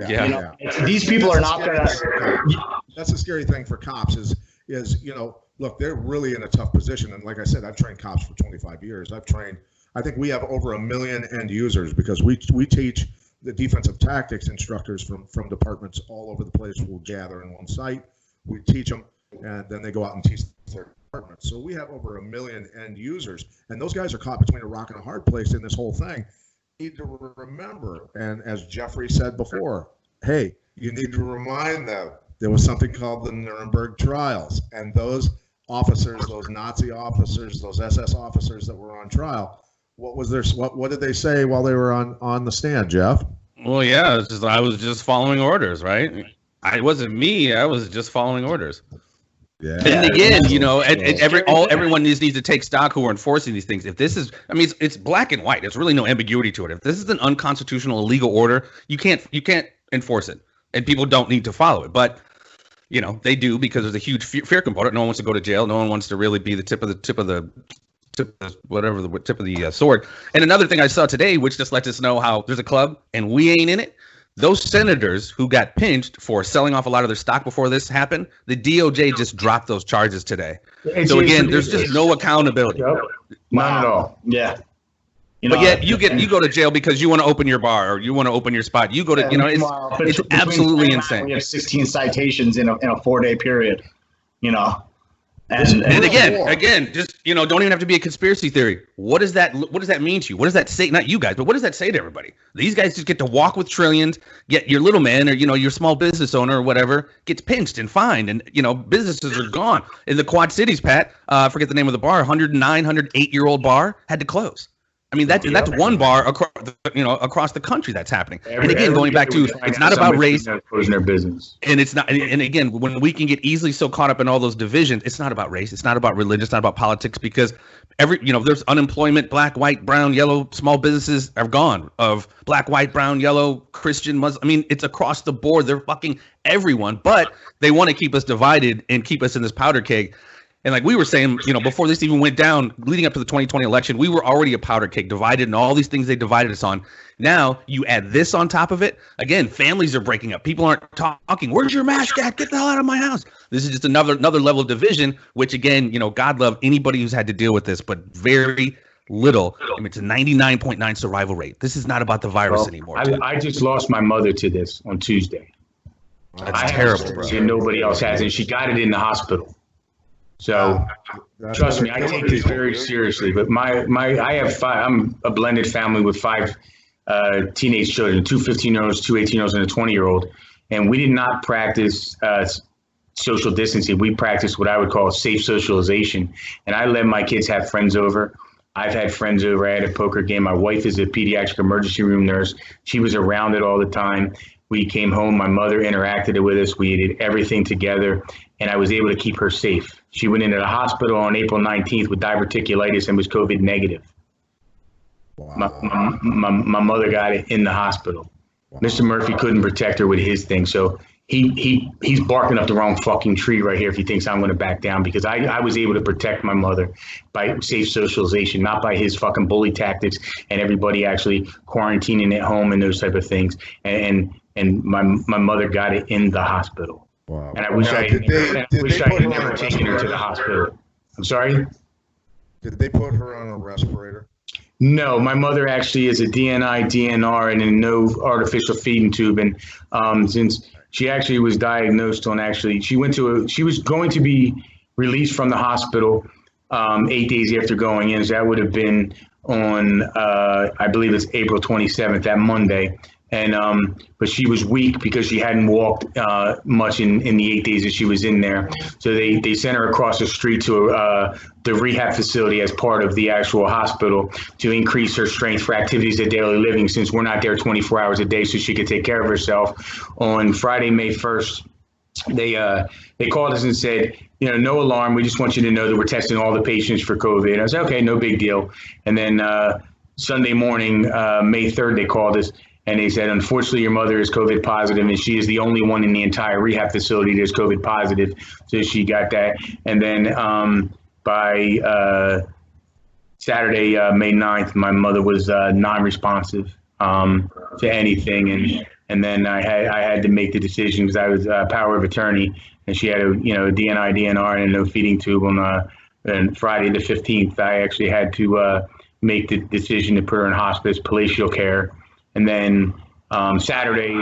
Yeah. These people are not going to. That's the scary thing for cops is look, they're really in a tough position. And like I said, I've trained cops for 25 years. I think we have over 1 million end users, because we teach the defensive tactics instructors from departments all over the place will gather in one site. We teach them, and then they go out and teach their departments. So we have over 1 million end users, and those guys are caught between a rock and a hard place in this whole thing. You need to remember, and as Jeffrey said before, hey, you need to remind them there was something called the Nuremberg trials, and those officers, those Nazi officers, those SS officers that were on trial, what did they say while they were on the stand, Jeff? Well, yeah, I was just following orders, right? It wasn't me. I was just following orders. Yeah. And again, everyone needs to take stock who are enforcing these things. If this is, it's black and white. There's really no ambiguity to it. If this is an unconstitutional, illegal order, you can't enforce it, and people don't need to follow it. But they do, because there's a huge fear component. No one wants to go to jail. No one wants to really be the tip of the sword. And another thing I saw today, which just lets us know how there's a club and we ain't in it. Those senators who got pinched for selling off a lot of their stock before this happened, the DOJ just dropped those charges today. So again, there's just no accountability. Yep. None at all. Yeah. But yet you go to jail because you want to open your bar or you want to open your spot. You go to, it's absolutely insane. We have 16 citations in a 4-day period, And again, just don't even have to be a conspiracy theory. What does that mean to you? What does that say? Not you guys, but what does that say to everybody? These guys just get to walk with trillions. Yet your little man or your small business owner or whatever gets pinched and fined, and businesses are gone. In the Quad Cities, Pat, I forget the name of the bar. 108-year-old bar had to close. That's one bar across the country that's happening. And again, going back to, it's not about race. Closing their business. And it's not. And again, when we can get easily so caught up in all those divisions, it's not about race. It's not about religion. It's not about politics, because there's unemployment, black, white, brown, yellow, small businesses are gone, of black, white, brown, yellow, Christian, Muslim. It's across the board. They're fucking everyone, but they want to keep us divided and keep us in this powder keg. And like we were saying, before this even went down, leading up to the 2020 election, we were already a powder cake, divided, and all these things they divided us on. Now you add this on top of it. Again, families are breaking up. People aren't talking. Where's your mask at? Get the hell out of my house. This is just another level of division, which again, God love anybody who's had to deal with this, but very little. I mean, it's a 99.9 survival rate. This is not about the virus anymore. I just lost my mother to this on Tuesday. That's terrible, bro. And nobody else has, and she got it in the hospital. So trust me, I take this very seriously. But I have five. I'm a blended family with five teenage children, two 15-year-olds, two 18-year-olds, and a 20-year-old. And we did not practice social distancing. We practiced what I would call safe socialization. And I let my kids have friends over. I've had friends over. I had a poker game. My wife is a pediatric emergency room nurse. She was around it all the time. We came home. My mother interacted with us. We did everything together, and I was able to keep her safe. She went into the hospital on April 19th with diverticulitis and was COVID negative. Wow. My mother got it in the hospital. Wow. Mr. Murphy couldn't protect her with his thing, so he's barking up the wrong fucking tree right here if he thinks I'm going to back down, because I was able to protect my mother by safe socialization, not by his fucking bully tactics and everybody actually quarantining at home and those type of things. And my mother got it in the hospital. Wow. And I wish I had never taken her to the hospital. I'm sorry? Did they put her on a respirator? No, my mother actually is a DNI, DNR, and a no artificial feeding tube. And since she actually was diagnosed on she was going to be released from the hospital 8 days after going in. So that would have been on, I believe it's April 27th, that Monday. And but she was weak because she hadn't walked much in the 8 days that she was in there. So they sent her across the street to the rehab facility as part of the actual hospital to increase her strength for activities of daily living, since we're not there 24 hours a day, so she could take care of herself. On Friday, May 1st, they called us and said, no alarm. We just want you to know that we're testing all the patients for COVID. And I said, okay, no big deal. And then Sunday morning, May 3rd, they called us. And they said, unfortunately, your mother is COVID positive, and she is the only one in the entire rehab facility that's COVID positive. So she got that. And then by Saturday, May 9th, my mother was non-responsive to anything. And then I had to make the decision, because I was power of attorney, and she had a DNI, DNR, and a no feeding tube on Friday the 15th. I actually had to make the decision to put her in hospice, palatial care. And then Saturday,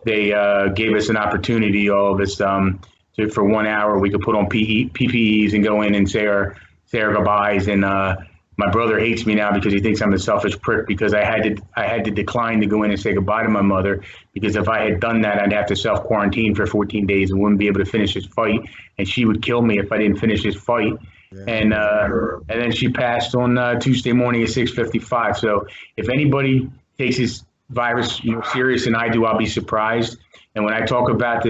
they gave us an opportunity, all of us, for 1 hour, we could put on PPEs and go in and say our goodbyes. And my brother hates me now because he thinks I'm a selfish prick, because I had to decline to go in and say goodbye to my mother, because if I had done that, I'd have to self-quarantine for 14 days and wouldn't be able to finish this fight. And she would kill me if I didn't finish this fight. Yeah. And then she passed on Tuesday morning at 6:55. So if anybody takes this virus serious, and I do, I'll be surprised. And when I talk about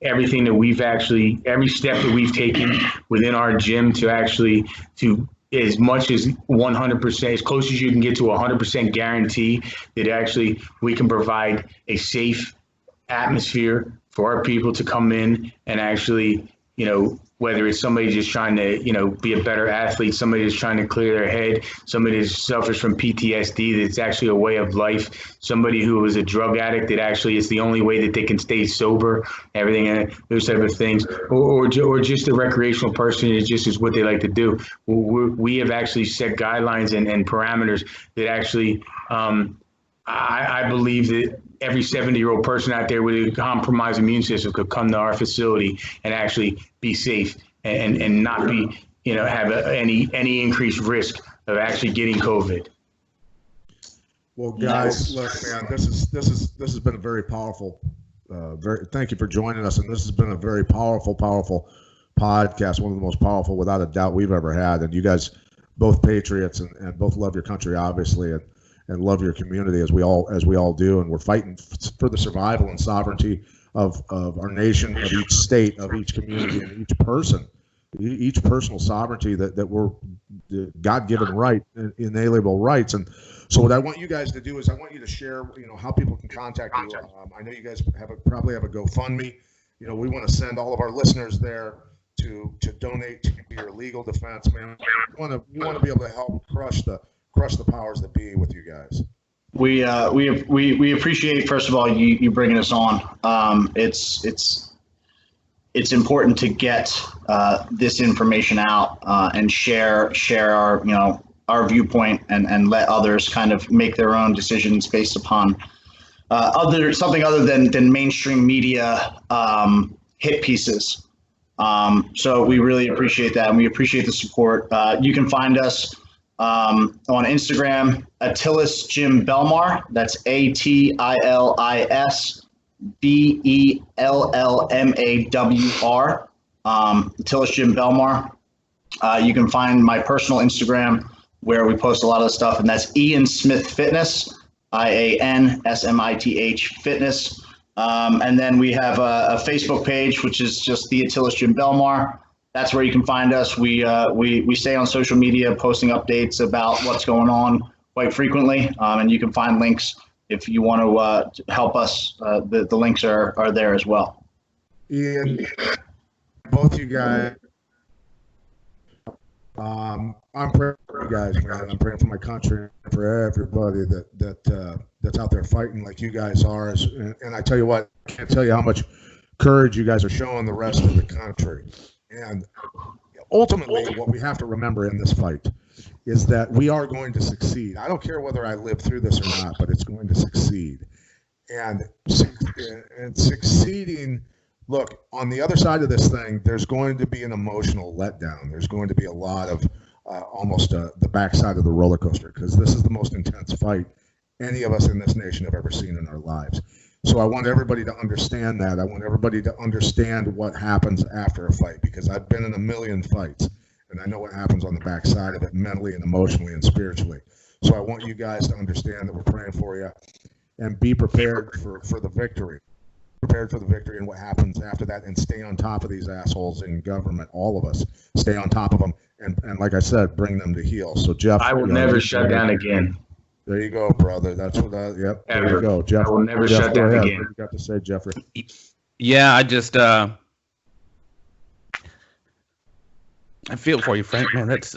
everything that every step that we've taken within our gym to as much as 100%, as close as you can get to 100% guarantee that actually we can provide a safe atmosphere for our people to come in and actually, whether it's somebody just trying to, be a better athlete, somebody that's trying to clear their head, somebody that suffers from PTSD, that's actually a way of life, somebody who is a drug addict that actually is the only way that they can stay sober, everything, those type of things, or just a recreational person, it just is what they like to do. We have actually set guidelines and parameters that actually, I believe that every 70-year-old person out there with a compromised immune system could come to our facility and actually be safe and not be, have any increased risk of actually getting COVID. Well, guys, look, man, this has been a very powerful. Thank you for joining us, and this has been a very powerful podcast, one of the most powerful, without a doubt, we've ever had. And you guys, both patriots, and both love your country, obviously, and love your community as we all do, and we're fighting for the survival and sovereignty of our nation, of each state, of each community, and each personal sovereignty that we're God-given right, inalienable rights. And so what I want you guys to do is I want you to share, how people can contact you. I know you guys probably have a GoFundMe. We want to send all of our listeners there to donate to your legal defense, man. We want to be able to help crush the powers that be with you guys. We appreciate, first of all, you bringing us on. It's important to get this information out and share our viewpoint and let others kind of make their own decisions based upon something other than mainstream media hit pieces. So we really appreciate that, and we appreciate the support. You can find us on Instagram, Atilis Gym Bellmawr. That's ATILIS BELLMAWR. Atilis Gym Bellmawr. You can find my personal Instagram where we post a lot of the stuff, and that's Ian Smith Fitness, IANSMITH Fitness. And then we have a Facebook page, which is just the Atilis Gym Bellmawr. That's where you can find us. We stay on social media, posting updates about what's going on quite frequently, and you can find links if you want to help us. The links are there as well. Ian, both you guys. I'm praying for you guys, man. I'm praying for my country, for everybody that's out there fighting like you guys are. And I tell you what, I can't tell you how much courage you guys are showing the rest of the country. And ultimately, what we have to remember in this fight is that we are going to succeed. I don't care whether I live through this or not, but it's going to succeed. And succeeding. Look, on the other side of this thing, there's going to be an emotional letdown. There's going to be a lot of almost the backside of the roller coaster, because this is the most intense fight any of us in this nation have ever seen in our lives. So I want everybody to understand that. I want everybody to understand what happens after a fight, because I've been in a million fights, and I know what happens on the backside of it mentally and emotionally and spiritually. So I want you guys to understand that we're praying for you, and be prepared for the victory. Prepared for the victory and what happens after that, and stay on top of these assholes in government. All of us stay on top of them, and like I said, bring them to heel. So Jeff, I will never shut down again. There you go, brother. That's what yep. Ever. There you go, Jeff. I will never Jeff, shut down ahead. again. What you got to say, Jeffrey? Yeah, I just I feel for you, Frank, man. That's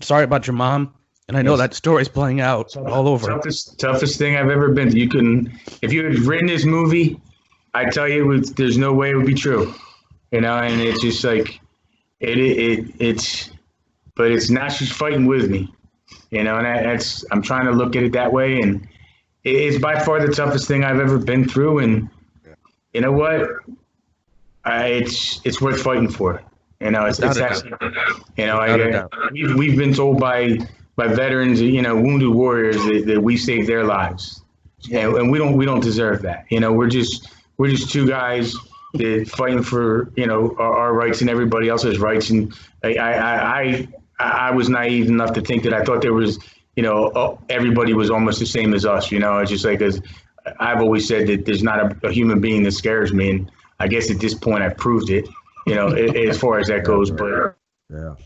sorry about your mom, and I know that story's playing out all over. Toughest thing I've ever been to. If you had written this movie, I tell you, there's no way it would be true, and it's just like, but it's not, she's fighting with me, and I'm trying to look at it that way, and it's by far the toughest thing I've ever been through, and you know what, it's worth fighting for, it's actually, we've been told by veterans, wounded warriors that we saved their lives, and we don't deserve that, we're just two guys that fighting for our rights and everybody else's rights. And I was naive enough to think that I thought there was everybody was almost the same as us. It's just like, as I've always said, that there's not a human being that scares me, and I guess at this point I've proved it. As far as that goes. But yeah.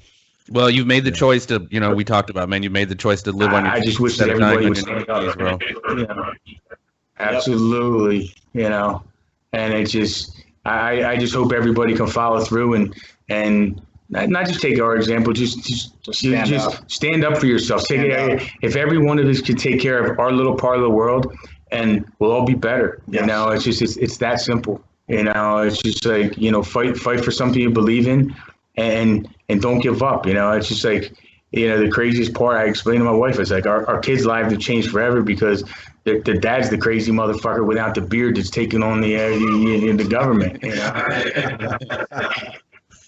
Well, you've made the choice to, we talked about, man. You made the choice to live on your. I just wish that everybody would stand up, absolutely, And it's just, I just hope everybody can follow through and not just take our example, just stand up for yourself. If every one of us could take care of our little part of the world, and we'll all be better. Yes. It's that simple. It's just like, fight for something you believe in, and don't give up. It's just like, the craziest part I explained to my wife is like, our kids' lives have changed forever because the dad's the crazy motherfucker without the beard that's taking on the government.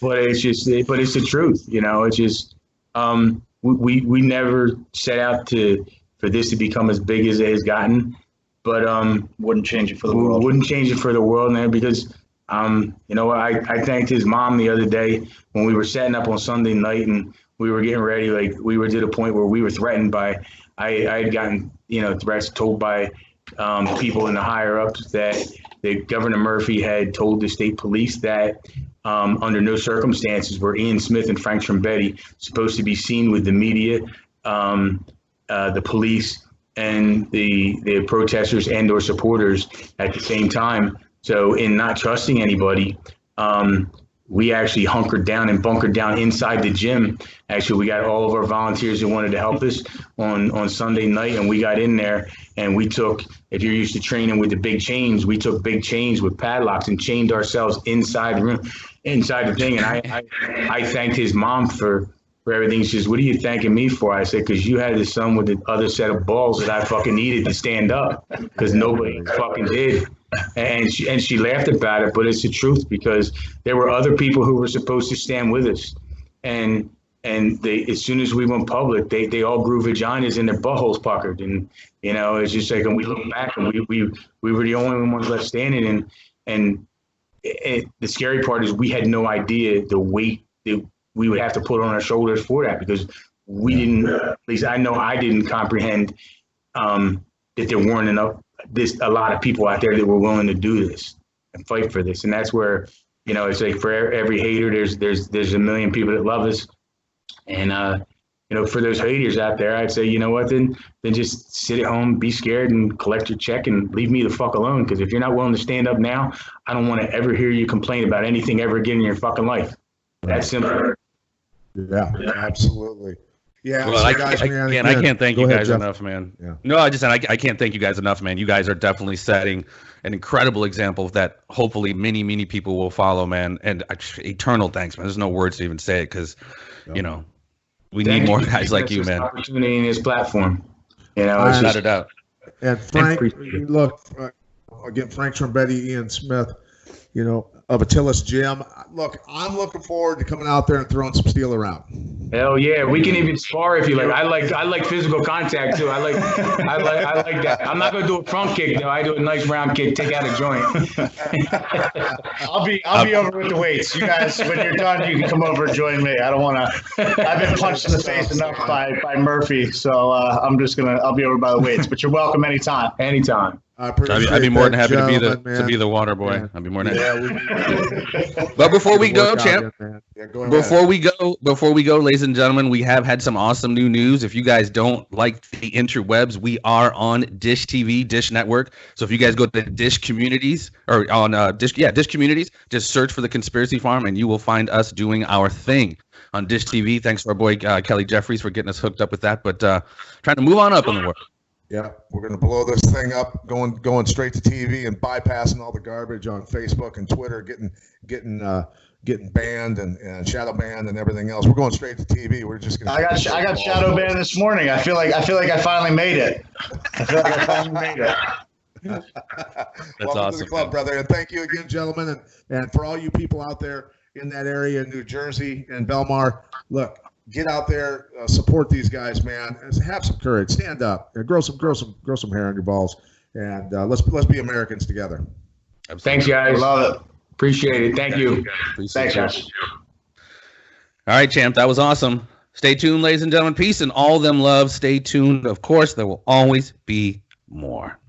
But it's the truth. It's just, we never set out for this to become as big as it has gotten, but wouldn't change it for the world. Wouldn't change it for the world, man, because I thanked his mom the other day when we were setting up on Sunday night and we were getting ready. Like, we were to the point where we were threatened by, I had gotten, threats told by people in the higher ups that Governor Murphy had told the state police that under no circumstances were Ian Smith and Frank Trumbetti supposed to be seen with the media, the police, and the protesters and or supporters at the same time. So in not trusting anybody, we actually hunkered down and bunkered down inside the gym. Actually, we got all of our volunteers who wanted to help us on Sunday night, and we got in there and we took, if you're used to training with the big chains, we took big chains with padlocks and chained ourselves inside the room, inside the thing. And I thanked his mom for everything. She says, "What are you thanking me for?" I said, "Because you had the son with the other set of balls that I fucking needed to stand up, because nobody fucking did." And she laughed about it, but it's the truth, because there were other people who were supposed to stand with us, and they, as soon as we went public, they all grew vaginas and their buttholes puckered, and it's just like, and we look back and we were the only ones left standing, and the scary part is we had no idea the weight that we would have to put on our shoulders for that, because we didn't, at least I know I didn't comprehend that there weren't a lot of people out there that were willing to do this and fight for this. And that's where, it's like for every hater, there's a million people that love us. And, for those haters out there, I'd say, you know what, then just sit at home, be scared, and collect your check and leave me the fuck alone. Because if you're not willing to stand up now, I don't want to ever hear you complain about anything ever again in your fucking life. That's simple. Yeah, absolutely. Yeah. Well, so I can't thank you guys enough, man. Yeah. No, I can't thank you guys enough, man. You guys are definitely setting an incredible example that hopefully many, many people will follow, man. And eternal thanks, man. There's no words to even say it, because, we need more guys like you, man. Opportunity in this platform. Without a doubt. And Frank, look, again, Frank Trumbetti, Ian Smith, of Atilis Gym. Look, I'm looking forward to coming out there and throwing some steel around. Hell yeah, we can even spar if you like. I like physical contact too. I like that. I'm not gonna do a front kick though. I do a nice round kick, take out a joint. I'll be over with the weights. You guys, when you're done, you can come over and join me. I don't want to. I've been punched in the face enough by Murphy, so I'll be over by the weights. But you're welcome anytime. Anytime. I'd be more than happy to be the water boy. Yeah. I'd be more than happy. But before we go, champ, before we go, ladies and gentlemen, we have had some awesome new news. If you guys don't like the interwebs, we are on Dish TV, Dish Network. So if you guys go to Dish Communities or on Dish Communities, just search for the Conspiracy Farm and you will find us doing our thing on Dish TV. Thanks to our boy Kelly Jeffries for getting us hooked up with that. But trying to move on up in the world. Yeah, we're going to blow this thing up, going straight to TV and bypassing all the garbage on Facebook and Twitter, getting banned and shadow banned and everything else. We're going straight to TV. We're just going to. I got shadow banned this morning. I feel like I finally made it. That's Welcome awesome, to the club, brother. And thank you again, gentlemen, and for all you people out there in that area in New Jersey and Bellmawr. Look. Get out there, support these guys, man. Have some courage, stand up, grow some hair on your balls, and let's be Americans together. Absolutely. Thanks, guys. Love it. Appreciate it. Thank you. Thanks, guys. All right, champ, that was awesome. Stay tuned, ladies and gentlemen. Peace and all them love. Stay tuned. Of course, there will always be more.